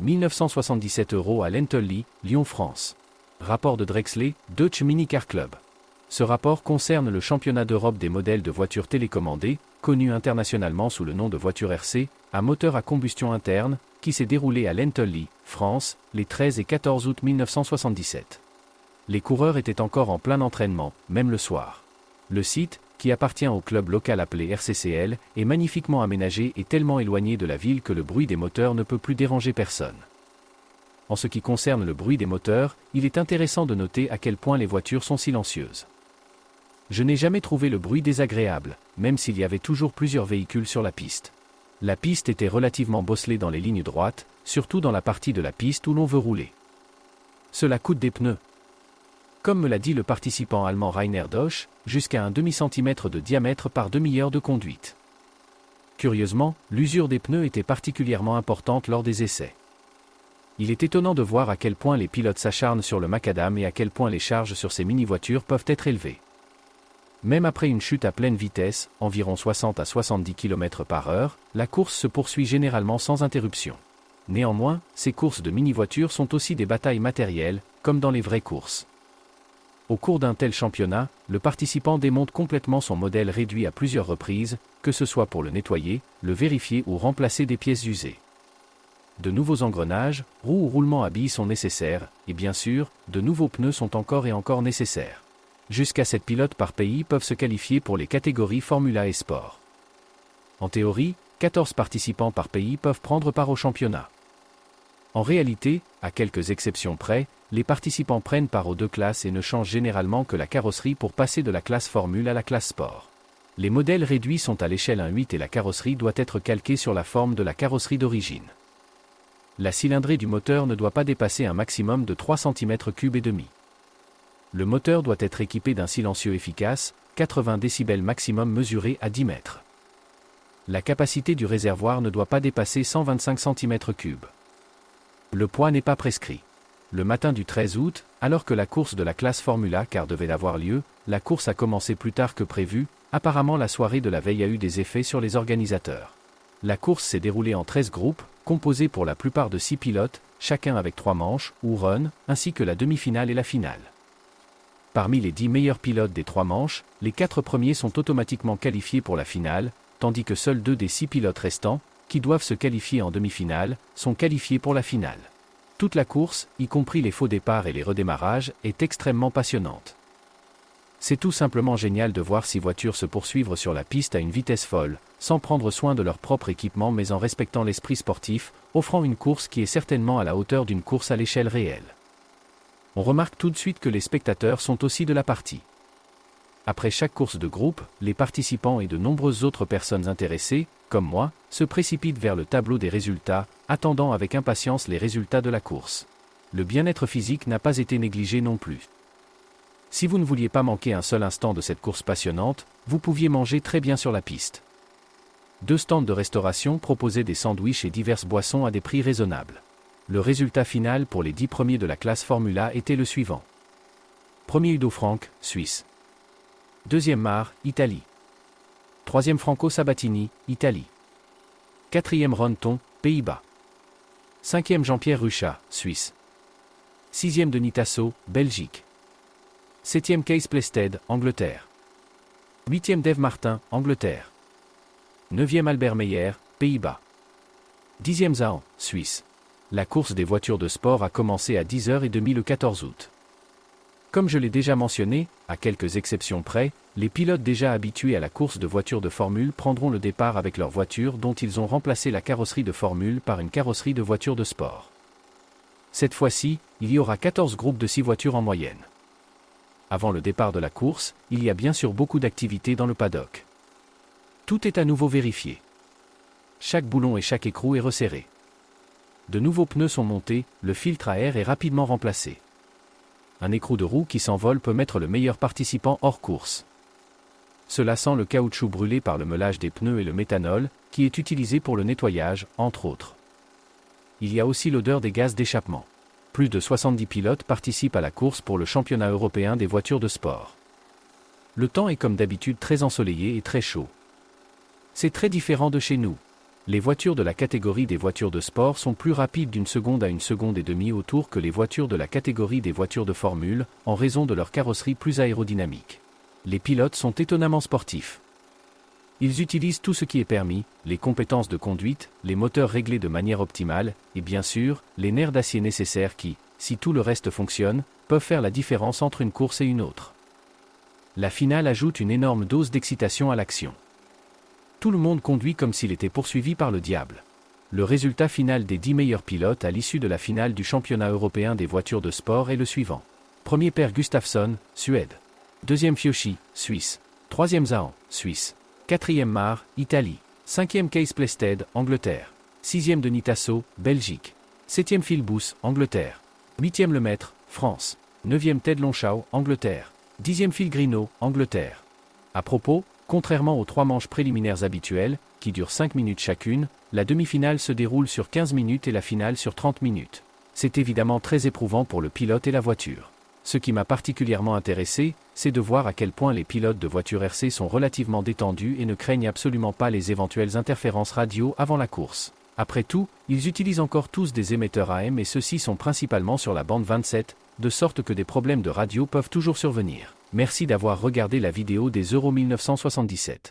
1977 € à Lentely, Lyon, France. Rapport de Drexler, Deutsche Minicar Club. Ce rapport concerne le championnat d'Europe des modèles de voitures télécommandées, connu internationalement sous le nom de voiture RC, à moteur à combustion interne, qui s'est déroulé à Lentely, France, les 13 et 14 août 1977. Les coureurs étaient encore en plein entraînement, même le soir. Le site, qui appartient au club local appelé RCCL, est magnifiquement aménagé et tellement éloigné de la ville que le bruit des moteurs ne peut plus déranger personne. En ce qui concerne le bruit des moteurs, il est intéressant de noter à quel point les voitures sont silencieuses. Je n'ai jamais trouvé le bruit désagréable, même s'il y avait toujours plusieurs véhicules sur la piste. La piste était relativement bosselée dans les lignes droites, surtout dans la partie de la piste où l'on veut rouler. Cela coûte des pneus. Comme me l'a dit le participant allemand Rainer Dosch, jusqu'à un demi-centimètre de diamètre par demi-heure de conduite. Curieusement, l'usure des pneus était particulièrement importante lors des essais. Il est étonnant de voir à quel point les pilotes s'acharnent sur le macadam et à quel point les charges sur ces mini-voitures peuvent être élevées. Même après une chute à pleine vitesse, environ 60 à 70 km/h, la course se poursuit généralement sans interruption. Néanmoins, ces courses de mini-voitures sont aussi des batailles matérielles, comme dans les vraies courses. Au cours d'un tel championnat, le participant démonte complètement son modèle réduit à plusieurs reprises, que ce soit pour le nettoyer, le vérifier ou remplacer des pièces usées. De nouveaux engrenages, roues ou roulements à billes sont nécessaires, et bien sûr, de nouveaux pneus sont encore et encore nécessaires. Jusqu'à 7 pilotes par pays peuvent se qualifier pour les catégories Formula et Sport. En théorie, 14 participants par pays peuvent prendre part au championnat. En réalité, à quelques exceptions près, les participants prennent part aux deux classes et ne changent généralement que la carrosserie pour passer de la classe Formule à la classe Sport. Les modèles réduits sont à l'échelle 1/8 et la carrosserie doit être calquée sur la forme de la carrosserie d'origine. La cylindrée du moteur ne doit pas dépasser un maximum de 3 cm3 et demi. Le moteur doit être équipé d'un silencieux efficace, 80 décibels maximum mesuré à 10 mètres. La capacité du réservoir ne doit pas dépasser 125 cm3. Le poids n'est pas prescrit. Le matin du 13 août, alors que la course de la classe Formula car devait avoir lieu, la course a commencé plus tard que prévu, apparemment la soirée de la veille a eu des effets sur les organisateurs. La course s'est déroulée en 13 groupes, composés pour la plupart de 6 pilotes, chacun avec 3 manches, ou run, ainsi que la demi-finale et la finale. Parmi les 10 meilleurs pilotes des 3 manches, les 4 premiers sont automatiquement qualifiés pour la finale, tandis que seuls 2 des 6 pilotes restants, qui doivent se qualifier en demi-finale, sont qualifiés pour la finale. Toute la course, y compris les faux départs et les redémarrages, est extrêmement passionnante. C'est tout simplement génial de voir 6 voitures se poursuivre sur la piste à une vitesse folle, sans prendre soin de leur propre équipement mais en respectant l'esprit sportif, offrant une course qui est certainement à la hauteur d'une course à l'échelle réelle. On remarque tout de suite que les spectateurs sont aussi de la partie. Après chaque course de groupe, les participants et de nombreuses autres personnes intéressées, comme moi, se précipitent vers le tableau des résultats, attendant avec impatience les résultats de la course. Le bien-être physique n'a pas été négligé non plus. Si vous ne vouliez pas manquer un seul instant de cette course passionnante, vous pouviez manger très bien sur la piste. 2 stands de restauration proposaient des sandwichs et diverses boissons à des prix raisonnables. Le résultat final pour les 10 premiers de la classe Formula était le suivant. Premier Udo Frank, Suisse. Deuxième Mar, Italie. Troisième Franco Sabatini, Italie. Quatrième Ron Ton, Pays-Bas. Cinquième Jean-Pierre Ruchat, Suisse. Sixième Denis Tasso, Belgique. Septième Kees Plested, Angleterre. Huitième Dave Martin, Angleterre. Neuvième Albert Meyer, Pays-Bas. 10e Zahan, Suisse. La course des voitures de sport a commencé à 10h30 le 14 août. Comme je l'ai déjà mentionné, à quelques exceptions près, les pilotes déjà habitués à la course de voitures de Formule prendront le départ avec leur voiture dont ils ont remplacé la carrosserie de Formule par une carrosserie de voitures de sport. Cette fois-ci, il y aura 14 groupes de 6 voitures en moyenne. Avant le départ de la course, il y a bien sûr beaucoup d'activités dans le paddock. Tout est à nouveau vérifié. Chaque boulon et chaque écrou est resserré. De nouveaux pneus sont montés, le filtre à air est rapidement remplacé. Un écrou de roue qui s'envole peut mettre le meilleur participant hors course. Cela sent le caoutchouc brûlé par le meulage des pneus et le méthanol, qui est utilisé pour le nettoyage, entre autres. Il y a aussi l'odeur des gaz d'échappement. Plus de 70 pilotes participent à la course pour le championnat européen des voitures de sport. Le temps est comme d'habitude très ensoleillé et très chaud. C'est très différent de chez nous. Les voitures de la catégorie des voitures de sport sont plus rapides d'1 seconde à 1 seconde et demie au tour que les voitures de la catégorie des voitures de formule, en raison de leur carrosserie plus aérodynamique. Les pilotes sont étonnamment sportifs. Ils utilisent tout ce qui est permis, les compétences de conduite, les moteurs réglés de manière optimale, et bien sûr, les nerfs d'acier nécessaires qui, si tout le reste fonctionne, peuvent faire la différence entre une course et une autre. La finale ajoute une énorme dose d'excitation à l'action. Tout le monde conduit comme s'il était poursuivi par le diable. Le résultat final des 10 meilleurs pilotes à l'issue de la finale du championnat européen des voitures de sport est le suivant. Premier Per Gustafsson, Suède. Deuxième Fiocchi, Suisse. Troisième Zahan, Suisse. Quatrième Mar, Italie. Cinquième Case Plested, Angleterre. Sixième Denis Tasso, Belgique. Septième Phil Booth, Angleterre. Huitième Lemaître, France. Neuvième Ted Lonshaw, Angleterre. Dixième Phil Grino, Angleterre. À propos, contrairement aux 3 manches préliminaires habituelles, qui durent 5 minutes chacune, la demi-finale se déroule sur 15 minutes et la finale sur 30 minutes. C'est évidemment très éprouvant pour le pilote et la voiture. Ce qui m'a particulièrement intéressé, c'est de voir à quel point les pilotes de voitures RC sont relativement détendus et ne craignent absolument pas les éventuelles interférences radio avant la course. Après tout, ils utilisent encore tous des émetteurs AM et ceux-ci sont principalement sur la bande 27, de sorte que des problèmes de radio peuvent toujours survenir. Merci d'avoir regardé la vidéo des Euro 1977.